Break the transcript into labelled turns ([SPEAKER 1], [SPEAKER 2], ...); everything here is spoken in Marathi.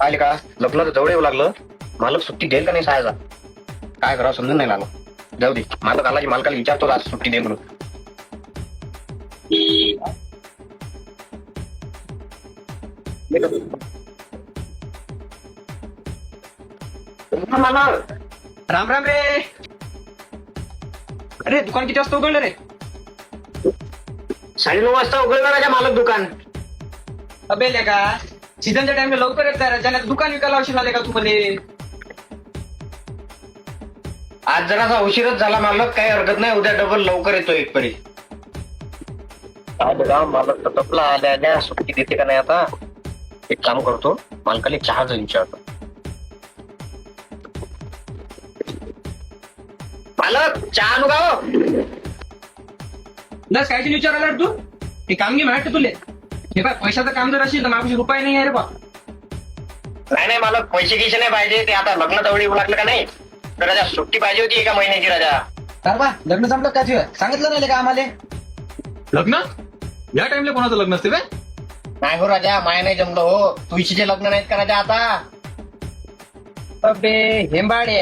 [SPEAKER 1] पाहिले का लग्न तर जवळ येऊ लागलं. मालक सुट्टी देईल का नाही सायाचा काय करावं समजून नाही लागलं. जाऊ दे मालक आला की मालकाला विचारतो आज सुट्टी दे म्हणून. मालक
[SPEAKER 2] राम राम रे. अरे दुकान किती वाजता उघडलं रे?
[SPEAKER 1] 9:30 वाजता उघडलं राजा मालक दुकान.
[SPEAKER 2] अबे का सीझनच्या टाइमला लवकर येत जा ज्याने दुकान विकायला औषध आले का तुम्हाला?
[SPEAKER 1] आज जरासा उशीरच झाला मालक, काही हरकत नाही, उद्या डबल लवकर येतो एक परी. काय बघा मालक तर तपला आल्या सुट्टी देते का नाही. आता एक काम करतो मालकाला चहाच विचारतो. मालक चहा आणू का हो?
[SPEAKER 2] बस कायची विचारायला रे तू? हे काम घे माहिती तुले. हे बघ पैशाचं काम जर असेल तर माझ्यापाशी रुपये नाही आहे रे बा.
[SPEAKER 1] नाही मालक पैसे गिसे नाही पाहिजे. ते आता लग्न जवळ येऊ लागलं का नाही तर राजा सुट्टी पाहिजे होती एका महिन्याची राजा.
[SPEAKER 2] तर बा लग्न संपलं का तुझं? सांगितलं नाही का आम्हाला?
[SPEAKER 3] लग्न या टाइमला कोणाचं लग्न असते बे?
[SPEAKER 1] नाही हो राजा माया नाही जमलं हो. तुळशीचे लग्न नाहीत का राजा आता?
[SPEAKER 2] अबे हेंबाडे